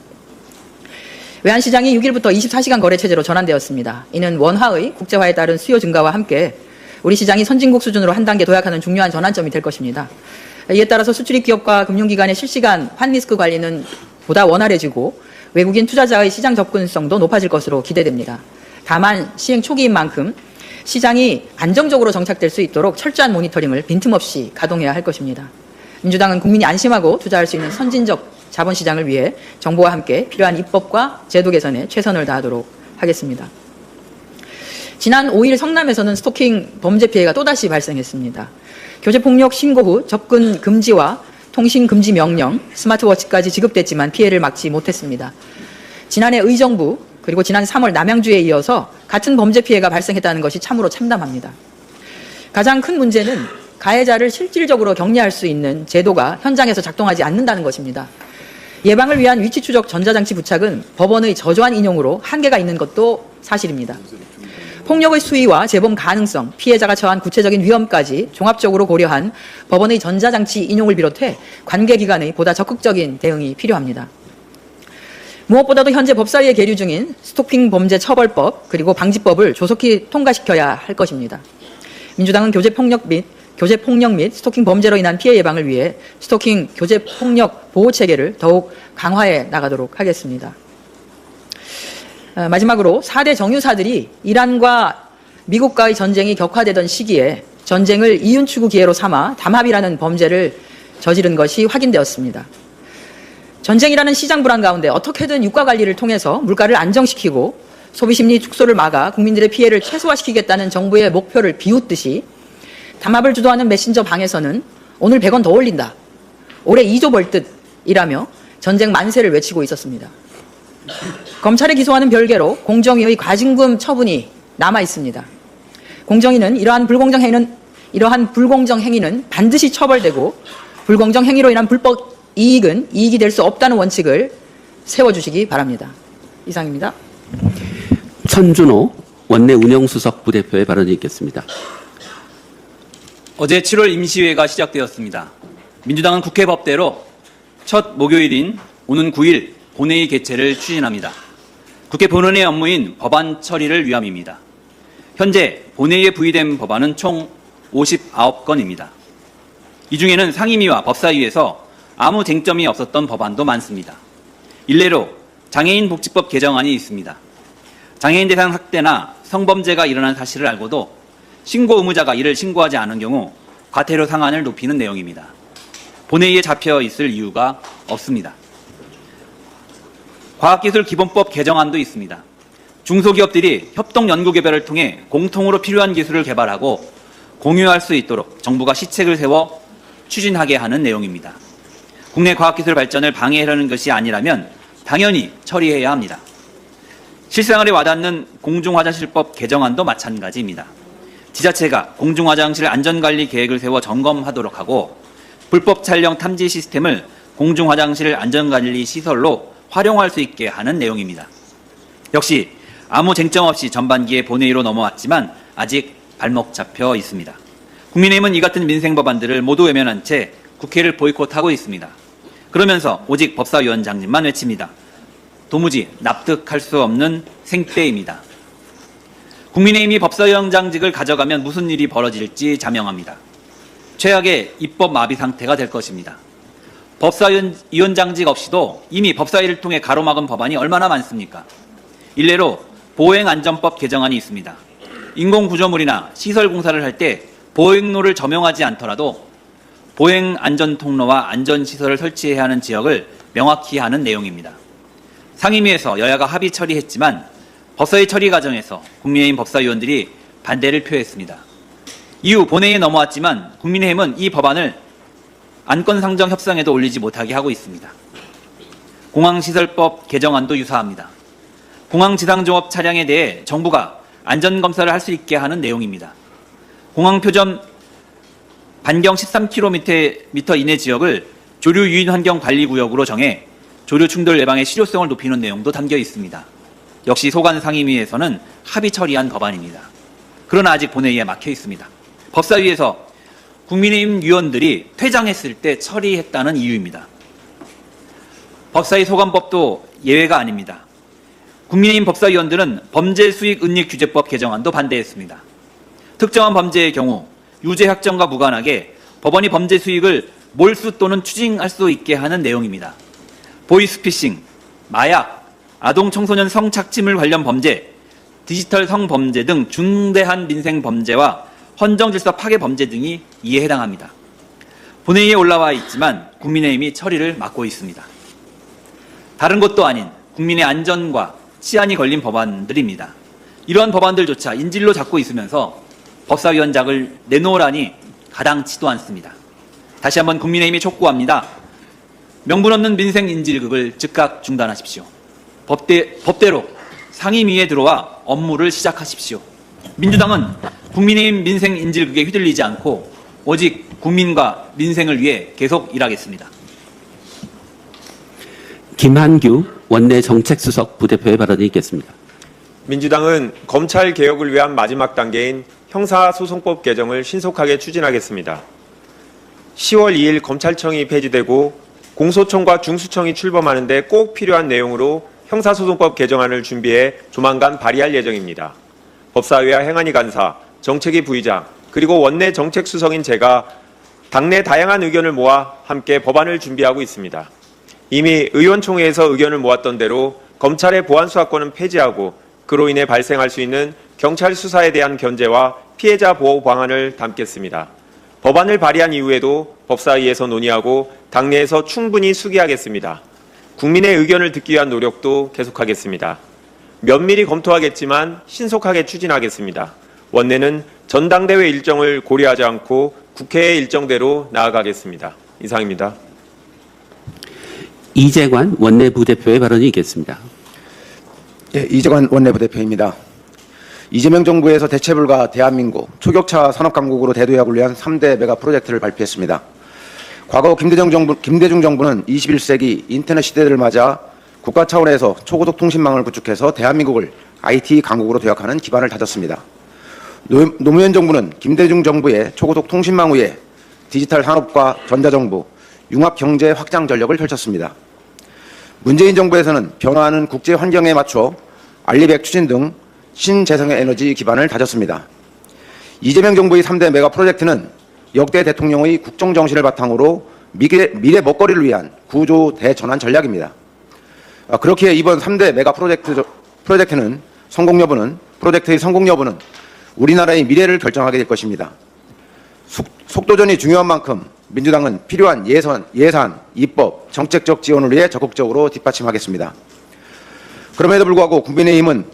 외환시장이 6일부터 24시간 거래 체제로 전환되었습니다. 이는 원화의 국제화에 따른 수요 증가와 함께 우리 시장이 선진국 수준으로 한 단계 도약하는 중요한 전환점이 될 것입니다. 이에 따라서 수출입 기업과 금융기관의 실시간 환리스크 관리는 보다 원활해지고 외국인 투자자의 시장 접근성도 높아질 것으로 기대됩니다. 다만 시행 초기인 만큼 시장이 안정적으로 정착될 수 있도록 철저한 모니터링을 빈틈없이 가동해야 할 것입니다. 민주당은 국민이 안심하고 투자할 수 있는 선진적 자본시장을 위해 정부와 함께 필요한 입법과 제도 개선에 최선을 다하도록 하겠습니다. 지난 5일 성남에서는 스토킹 범죄 피해가 또다시 발생했습니다. 교제폭력 신고 후 접근 금지와 통신 금지 명령, 스마트워치까지 지급됐지만 피해를 막지 못했습니다. 지난해 의정부 그리고 지난 3월 남양주에 이어서 같은 범죄 피해가 발생했다는 것이 참으로 참담합니다. 가장 큰 문제는 가해자를 실질적으로 격리할 수 있는 제도가 현장에서 작동하지 않는다는 것입니다. 예방을 위한 위치 추적 전자장치 부착은 법원의 저조한 인용으로 한계가 있는 것도 사실입니다. 폭력의 수위와 재범 가능성, 피해자가 처한 구체적인 위험까지 종합적으로 고려한 법원의 전자장치 인용을 비롯해 관계기관의 보다 적극적인 대응이 필요합니다. 무엇보다도 현재 법사위에 계류 중인 스토킹 범죄 처벌법 그리고 방지법을 조속히 통과시켜야 할 것입니다. 민주당은 교제폭력 및 스토킹 범죄로 인한 피해 예방을 위해 스토킹 교제폭력 보호체계를 더욱 강화해 나가도록 하겠습니다. 마지막으로 4대 정유사들이 이란과 미국과의 전쟁이 격화되던 시기에 전쟁을 이윤 추구 기회로 삼아 담합이라는 범죄를 저지른 것이 확인되었습니다. 전쟁이라는 시장 불안 가운데 어떻게든 유가 관리를 통해서 물가를 안정시키고 소비심리 축소를 막아 국민들의 피해를 최소화시키겠다는 정부의 목표를 비웃듯이 담합을 주도하는 메신저 방에서는 오늘 100원 더 올린다, 올해 2조 벌 듯이라며 전쟁 만세를 외치고 있었습니다. 검찰에 기소하는 별개로 공정위의 과징금 처분이 남아 있습니다. 공정위는 이러한 불공정 행위는 반드시 처벌되고 불공정 행위로 인한 불법 이익은 이익이 될 수 없다는 원칙을 세워주시기 바랍니다. 이상입니다. 천준호 원내 운영수석 부대표의 발언이 있겠습니다. 어제 7월 임시회가 시작되었습니다. 민주당은 국회 법대로 첫 목요일인 오는 9일 본회의 개최를 추진합니다. 국회 본원의 업무인 법안 처리를 위함입니다. 현재 본회의에 부의된 법안은 총 59건입니다. 이 중에는 상임위와 법사위에서 아무 쟁점이 없었던 법안도 많습니다. 일례로 장애인 복지법 개정안이 있습니다. 장애인 대상 학대나 성범죄가 일어난 사실을 알고도 신고 의무자가 이를 신고하지 않은 경우 과태료 상한을 높이는 내용입니다. 본회의에 잡혀 있을 이유가 없습니다. 과학기술기본법 개정안도 있습니다. 중소기업들이 협동연구개발을 통해 공통으로 필요한 기술을 개발하고 공유할 수 있도록 정부가 시책을 세워 추진하게 하는 내용입니다. 국내 과학기술 발전을 방해하려는 것이 아니라면 당연히 처리해야 합니다. 실생활에 와닿는 공중화장실법 개정안도 마찬가지입니다. 지자체가 공중화장실 안전관리 계획을 세워 점검하도록 하고 불법 촬영 탐지 시스템을 공중화장실 안전관리 시설로 활용할 수 있게 하는 내용입니다. 역시 아무 쟁점 없이 전반기에 본회의로 넘어왔지만 아직 발목 잡혀 있습니다. 국민의힘은 이 같은 민생 법안들을 모두 외면한 채 국회를 보이콧하고 있습니다. 그러면서 오직 법사위원장님만 외칩니다. 도무지 납득할 수 없는 생떼입니다. 국민의힘이 법사위원장직을 가져가면 무슨 일이 벌어질지 자명합니다. 최악의 입법 마비 상태가 될 것입니다. 법사위원장직 없이도 이미 법사위를 통해 가로막은 법안이 얼마나 많습니까? 일례로 보행안전법 개정안이 있습니다. 인공구조물이나 시설 공사를 할 때 보행로를 점용하지 않더라도 보행안전통로와 안전시설을 설치해야 하는 지역을 명확히 하는 내용입니다. 상임위에서 여야가 합의 처리했지만 법사위 처리 과정에서 국민의힘 법사위원들이 반대를 표했습니다. 이후 본회의에 넘어왔지만 국민의힘은 이 법안을 안건상정 협상에도 올리지 못하게 하고 있습니다. 공항시설법 개정안도 유사합니다. 공항지상종업 차량에 대해 정부가 안전검사를 할 수 있게 하는 내용입니다. 공항표점 반경 13km 이내 지역을 조류 유인 환경 관리 구역으로 정해 조류 충돌 예방의 실효성을 높이는 내용도 담겨 있습니다. 역시 소관 상임위에서는 합의 처리한 법안입니다. 그러나 아직 본회의에 막혀 있습니다. 법사위에서 국민의힘 위원들이 퇴장했을 때 처리했다는 이유입니다. 법사위 소관법도 예외가 아닙니다. 국민의힘 법사위원들은 범죄수익은닉규제법 개정안도 반대했습니다. 특정한 범죄의 경우 유죄 확정과 무관하게 법원이 범죄 수익을 몰수 또는 추징할 수 있게 하는 내용입니다. 보이스피싱, 마약, 아동 청소년 성착취물 관련 범죄, 디지털 성범죄 등 중대한 민생 범죄와 헌정질서 파괴 범죄 등이 이에 해당합니다. 본회의에 올라와 있지만 국민의힘이 처리를 막고 있습니다. 다른 것도 아닌 국민의 안전과 치안이 걸린 법안들입니다. 이러한 법안들조차 인질로 잡고 있으면서 법사위원장을 내놓으라니 가당치도 않습니다. 다시 한번 국민의힘이 촉구합니다. 명분 없는 민생 인질극을 즉각 중단하십시오. 법대로 상임위에 들어와 업무를 시작하십시오. 민주당은 국민의힘 민생 인질극에 휘둘리지 않고 오직 국민과 민생을 위해 계속 일하겠습니다. 김한규 원내 정책수석 부대표의 발언이 있겠습니다. 민주당은 검찰 개혁을 위한 마지막 단계인 형사소송법 개정을 신속하게 추진하겠습니다. 10월 2일 검찰청이 폐지되고 공소청과 중수청이 출범하는데 꼭 필요한 내용으로 형사소송법 개정안을 준비해 조만간 발의할 예정입니다. 법사위와 행안위 간사, 정책위 부의장, 그리고 원내 정책수석인 제가 당내 다양한 의견을 모아 함께 법안을 준비하고 있습니다. 이미 의원총회에서 의견을 모았던 대로 검찰의 보안수사권은 폐지하고 그로 인해 발생할 수 있는 경찰 수사에 대한 견제와 피해자 보호 방안을 담겠습니다. 법안을 발의한 이후에도 법사위에서 논의하고 당내에서 충분히 수기하겠습니다. 국민의 의견을 듣기 위한 노력도 계속하겠습니다. 면밀히 검토하겠지만 신속하게 추진하겠습니다. 원내는 전당대회 일정을 고려하지 않고 국회의 일정대로 나아가겠습니다. 이상입니다. 이재관 원내부대표의 발언이 있겠습니다. 예, 이재관 원내부대표입니다. 이재명 정부에서 대체불가 대한민국 초격차 산업강국으로 대도약을 위한 3대 메가 프로젝트를 발표했습니다. 과거 김대중 정부는 21세기 인터넷 시대를 맞아 국가 차원에서 초고속 통신망을 구축해서 대한민국을 IT 강국으로 도약하는 기반을 다졌습니다. 노무현 정부는 김대중 정부의 초고속 통신망 위에 디지털 산업과 전자정부, 융합경제 확장 전력을 펼쳤습니다. 문재인 정부에서는 변화하는 국제 환경에 맞춰 알리백 추진 등 신재생의 에너지 기반을 다졌습니다. 이재명 정부의 3대 메가 프로젝트는 역대 대통령의 국정정신을 바탕으로 미래 먹거리를 위한 구조 대전환 전략입니다. 그렇게 이번 3대 메가 프로젝트는 프로젝트의 성공 여부는 우리나라의 미래를 결정하게 될 것입니다. 속도전이 중요한 만큼 민주당은 필요한 예산, 입법, 정책적 지원을 위해 적극적으로 뒷받침하겠습니다. 그럼에도 불구하고 국민의힘은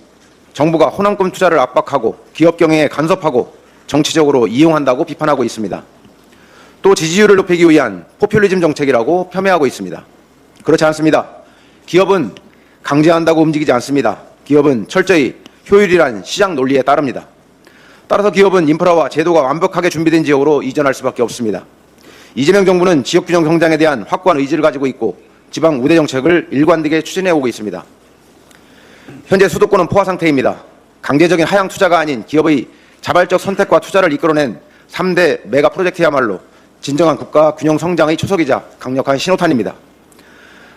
정부가 호남권 투자를 압박하고 기업 경영에 간섭하고 정치적으로 이용한다고 비판하고 있습니다. 또 지지율을 높이기 위한 포퓰리즘 정책이라고 폄훼하고 있습니다. 그렇지 않습니다. 기업은 강제한다고 움직이지 않습니다. 기업은 철저히 효율이란 시장 논리에 따릅니다. 따라서 기업은 인프라와 제도가 완벽하게 준비된 지역으로 이전할 수밖에 없습니다. 이재명 정부는 지역균형 성장에 대한 확고한 의지를 가지고 있고 지방 우대 정책을 일관되게 추진해 오고 있습니다. 현재 수도권은 포화 상태입니다. 강제적인 하향 투자가 아닌 기업의 자발적 선택과 투자를 이끌어낸 3대 메가 프로젝트야말로 진정한 국가 균형 성장의 초석이자 강력한 신호탄입니다.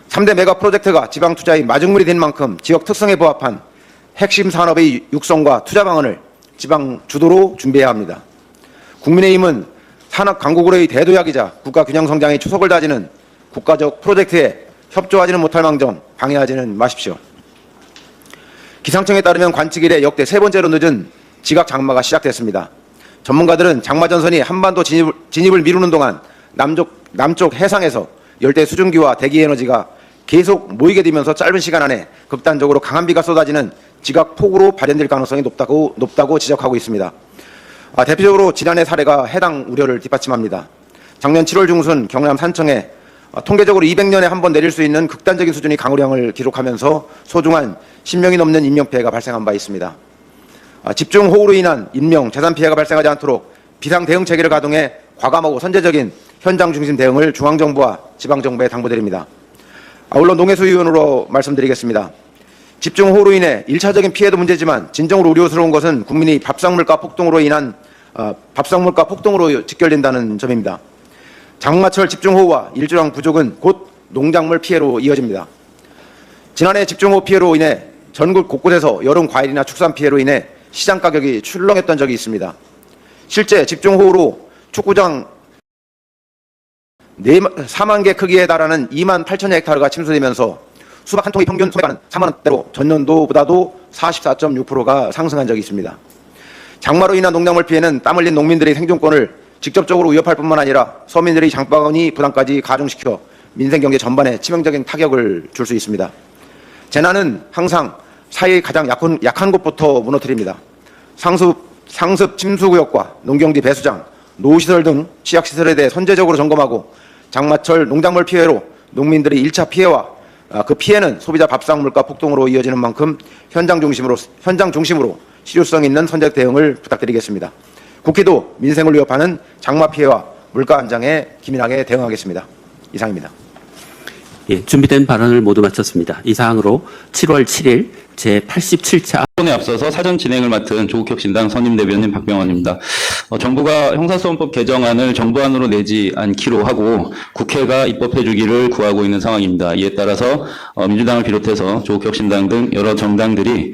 3대 메가 프로젝트가 지방 투자의 마중물이 된 만큼 지역 특성에 부합한 핵심 산업의 육성과 투자 방안을 지방 주도로 준비해야 합니다. 국민의힘은 산업 강국으로의 대도약이자 국가 균형 성장의 초석을 다지는 국가적 프로젝트에 협조하지는 못할 망정 방해하지는 마십시오. 기상청에 따르면 관측 이래 역대 세 번째로 늦은 지각 장마가 시작됐습니다. 전문가들은 장마 전선이 한반도 진입을 미루는 동안 남쪽 해상에서 열대 수증기와 대기 에너지가 계속 모이게 되면서 짧은 시간 안에 극단적으로 강한 비가 쏟아지는 지각 폭우로 발현될 가능성이 높다고 지적하고 있습니다. 대표적으로 지난해 사례가 해당 우려를 뒷받침합니다. 작년 7월 중순 경남 산청에 통계적으로 200년에 한 번 내릴 수 있는 극단적인 수준의 강우량을 기록하면서 소중한 10명이 넘는 인명피해가 발생한 바 있습니다. 집중호우로 인한 인명, 재산 피해가 발생하지 않도록 비상대응체계를 가동해 과감하고 선제적인 현장 중심 대응을 중앙정부와 지방정부에 당부드립니다. 아울러 농해수위원으로 말씀드리겠습니다. 집중호우로 인해 1차적인 피해도 문제지만 진정으로 우려스러운 것은 국민이 밥상물가 폭등으로 직결된다는 점입니다. 장마철 집중호우와 일조량 부족은 곧 농작물 피해로 이어집니다. 지난해 집중호우 피해로 인해 전국 곳곳에서 여름 과일이나 축산 피해로 인해 시장 가격이 출렁했던 적이 있습니다. 실제 집중호우로 축구장 4만 개 크기에 달하는 2만 8천여 헥타르가 침수되면서 수박 한 통의 평균 소매가는 3만 원대로 전년도보다도 44.6%가 상승한 적이 있습니다. 장마로 인한 농작물 피해는 땀 흘린 농민들의 생존권을 직접적으로 위협할 뿐만 아니라 서민들의 장바구니 부담까지 가중시켜 민생경제 전반에 치명적인 타격을 줄 수 있습니다. 재난은 항상 사회의 가장 약한 곳부터 무너뜨립니다. 상습 침수구역과 농경지 배수장, 노후시설 등 취약시설에 대해 선제적으로 점검하고 장마철 농작물 피해로 농민들의 1차 피해와 그 피해는 소비자 밥상물가 폭등으로 이어지는 만큼 현장 중심으로 실효성 있는 선제 대응을 부탁드리겠습니다. 국회도 민생을 위협하는 장마 피해와 물가 안정에 기민하게 대응하겠습니다. 이상입니다. 예, 준비된 발언을 모두 마쳤습니다. 이 사항으로 7월 7일 제87차 에 앞서서 사전 진행을 맡은 조국혁신당 선임대변인 박병원입니다. 정부가 형사소송법 개정안을 정부안으로 내지 않기로 하고 국회가 입법해 주기를 구하고 있는 상황입니다. 이에 따라서 민주당을 비롯해서 조국혁신당 등 여러 정당들이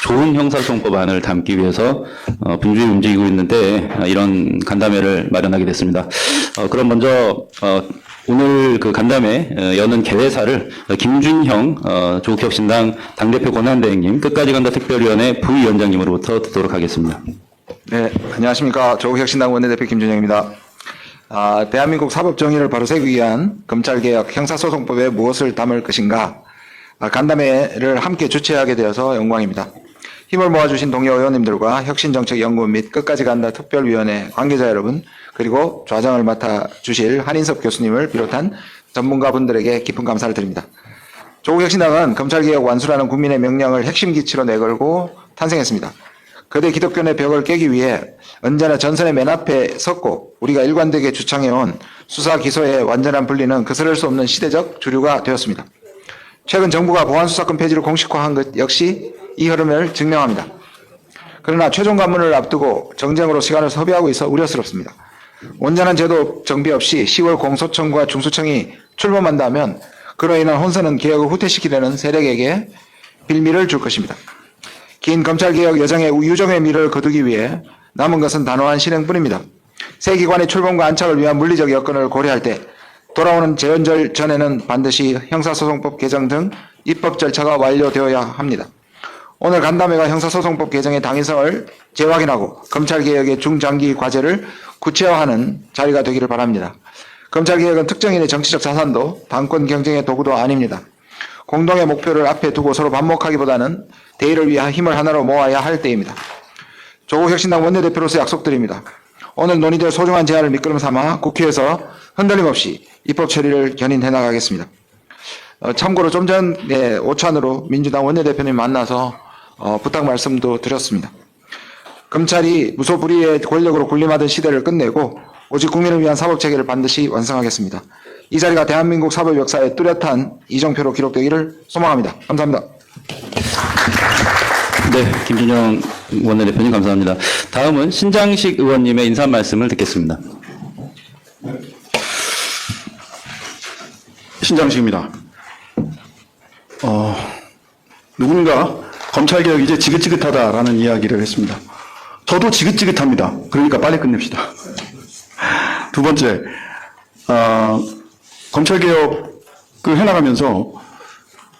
좋은 형사소송법안을 담기 위해서 분주히 움직이고 있는데 이런 간담회를 마련하게 됐습니다. 그럼 먼저 오늘 그 간담회 여는 개회사를 김준형 조국혁신당 당대표 권한대행님, 끝까지 간다 특별위원회 부위원장님으로부터 듣도록 하겠습니다. 네, 안녕하십니까. 조국혁신당 원내대표 김준형입니다. 대한민국 사법 정의를 바로 세우기 위한 검찰개혁 형사소송법에 무엇을 담을 것인가 간담회를 함께 주최하게 되어서 영광입니다. 힘을 모아주신 동료 의원님들과 혁신정책연구원 및 끝까지 간다 특별위원회 관계자 여러분, 그리고 좌장을 맡아주실 한인섭 교수님을 비롯한 전문가분들에게 깊은 감사를 드립니다. 조국혁신당은 검찰개혁 완수라는 국민의 명령을 핵심 기치로 내걸고 탄생했습니다. 거대 기독교의 벽을 깨기 위해 언제나 전선의 맨 앞에 섰고 우리가 일관되게 주창해온 수사 기소의 완전한 분리는 거스를 수 없는 시대적 주류가 되었습니다. 최근 정부가 보안수사권 폐지를 공식화한 것 역시 이 흐름을 증명합니다. 그러나 최종 관문을 앞두고 정쟁으로 시간을 소비하고 있어 우려스럽습니다. 온전한 제도 정비 없이 10월 공소청과 중수청이 출범한다면 그로 인한 혼선은 개혁을 후퇴시키려는 세력에게 빌미를 줄 것입니다. 긴 검찰개혁 여정의 유정의 미를 거두기 위해 남은 것은 단호한 실행뿐입니다. 새 기관의 출범과 안착을 위한 물리적 여건을 고려할 때 돌아오는 재연절 전에는 반드시 형사소송법 개정 등 입법 절차가 완료되어야 합니다. 오늘 간담회가 형사소송법 개정의 당위성을 재확인하고 검찰개혁의 중장기 과제를 구체화하는 자리가 되기를 바랍니다. 검찰개혁은 특정인의 정치적 자산도 당권 경쟁의 도구도 아닙니다. 공동의 목표를 앞에 두고 서로 반목하기보다는 대의를 위한 힘을 하나로 모아야 할 때입니다. 조국혁신당 원내대표로서 약속드립니다. 오늘 논의될 소중한 제안을 밑거름 삼아 국회에서 흔들림 없이 입법 처리를 견인해 나가겠습니다. 참고로 좀 전에 오찬으로 민주당 원내대표님 만나서 부탁 말씀도 드렸습니다. 검찰이 무소불위의 권력으로 군림하던 시대를 끝내고 오직 국민을 위한 사법체계를 반드시 완성하겠습니다. 이 자리가 대한민국 사법 역사에 뚜렷한 이정표로 기록되기를 소망합니다. 감사합니다. 네, 김준영 원내대표님 감사합니다. 다음은 신장식 의원님의 인사 말씀을 듣겠습니다. 신장식입니다. 누군가 검찰개혁 이제 지긋지긋하다라는 이야기를 했습니다. 저도 지긋지긋합니다. 그러니까 빨리 끝냅시다. 두 번째, 검찰개혁을 해나가면서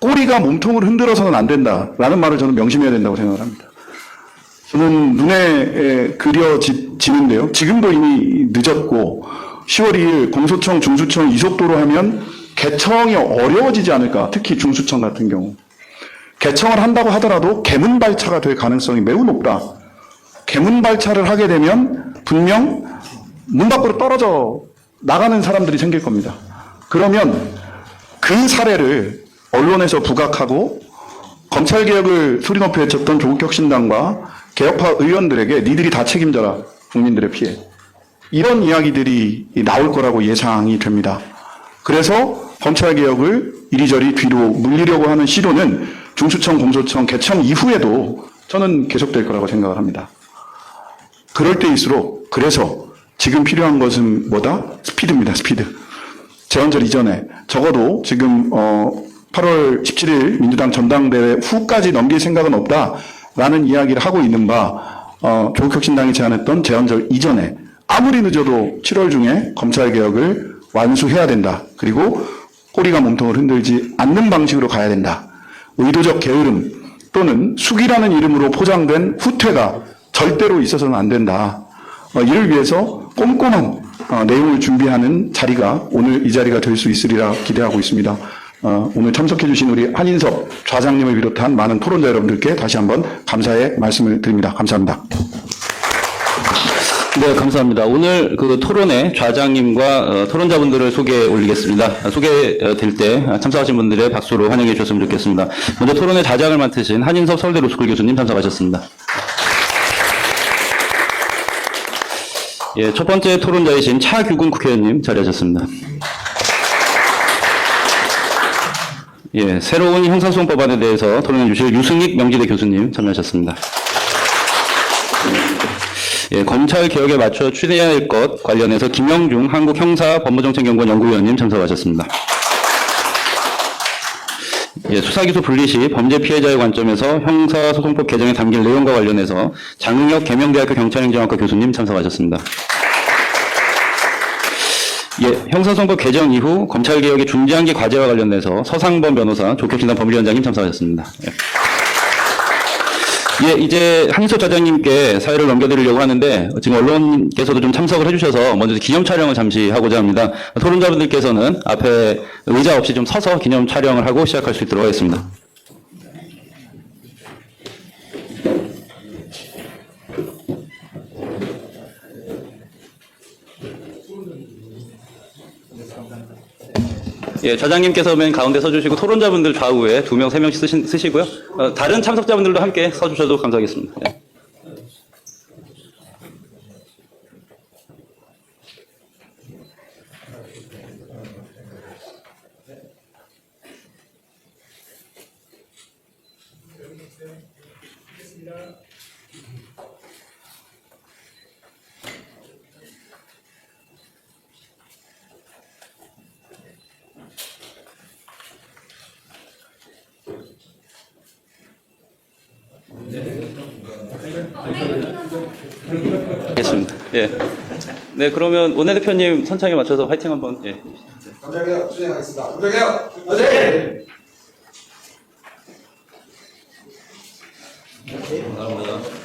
꼬리가 몸통을 흔들어서는 안 된다라는 말을 저는 명심해야 된다고 생각을 합니다. 저는 눈에 그려지는데요. 지금도 이미 늦었고 10월 2일 공소청, 중수청 이속도로 하면 개청이 어려워지지 않을까. 특히 중수청 같은 경우. 개청을 한다고 하더라도 개문발차가 될 가능성이 매우 높다. 개문발차를 하게 되면 분명 문 밖으로 떨어져 나가는 사람들이 생길 겁니다. 그러면 그 사례를 언론에서 부각하고 검찰개혁을 소리 높여 외쳤던 조국혁신당과 개혁파 의원들에게 니들이 다 책임져라. 국민들의 피해. 이런 이야기들이 나올 거라고 예상이 됩니다. 그래서 검찰개혁을 이리저리 뒤로 물리려고 하는 시도는 중수청, 공소청 개청 이후에도 저는 계속될 거라고 생각을 합니다. 그럴 때일수록 그래서 지금 필요한 것은 뭐다? 스피드입니다. 스피드. 재헌절 이전에 적어도 지금 8월 17일 민주당 전당대회 후까지 넘길 생각은 없다라는 이야기를 하고 있는 바 조국혁신당이 제안했던 재헌절 이전에 아무리 늦어도 7월 중에 검찰개혁을 완수해야 된다. 그리고 꼬리가 몸통을 흔들지 않는 방식으로 가야 된다. 의도적 게으름 또는 숙이라는 이름으로 포장된 후퇴가 절대로 있어서는 안 된다. 이를 위해서 꼼꼼한 내용을 준비하는 자리가 오늘 이 자리가 될 수 있으리라 기대하고 있습니다. 오늘 참석해 주신 우리 한인섭 좌장님을 비롯한 많은 토론자 여러분들께 다시 한번 감사의 말씀을 드립니다. 감사합니다. 네, 감사합니다. 오늘 그 토론회 좌장님과 토론자분들을 소개해 올리겠습니다. 소개될 때 참석하신 분들의 박수로 환영해 주셨으면 좋겠습니다. 먼저 토론회 좌장을 맡으신 한인섭 서울대 로스쿨 교수님 참석하셨습니다. 예, 첫 번째 토론자이신 차규근 국회의원님 자리하셨습니다. 예, 새로운 형사소송법안에 대해서 토론해 주실 유승익 명지대 교수님 참여하셨습니다. 예, 검찰 개혁에 맞춰 추진해야 할 것 관련해서 김영중 한국형사법무정책연구원 연구위원님 참석하셨습니다. 예, 수사기소 분리 시 범죄 피해자의 관점에서 형사소송법 개정에 담길 내용과 관련해서 장흥혁 계명대학교 경찰행정학과 교수님 참석하셨습니다. 예, 형사소송법 개정 이후 검찰개혁의 중장기 과제와 관련해서 서상범 변호사, 조국혁신당 법률위원장님 참석하셨습니다. 예. 예, 이제 한희석 차장님께 사회를 넘겨드리려고 하는데 지금 언론께서도 좀 참석을 해주셔서 먼저 기념 촬영을 잠시 하고자 합니다. 토론자분들께서는 앞에 의자 없이 좀 서서 기념 촬영을 하고 시작할 수 있도록 하겠습니다. 예, 차장님께서 맨 가운데 서주시고 토론자분들 좌우에 2명, 3명씩 쓰시고요. 다른 참석자분들도 함께 서주셔도 감사하겠습니다. 예. 알겠습니다. 예. 네, 그러면 원내대표님 선창에 맞춰서 화이팅 한번. 예. 감사합니다. 수행하겠습니다. 감사해요. 네. 감사합니다.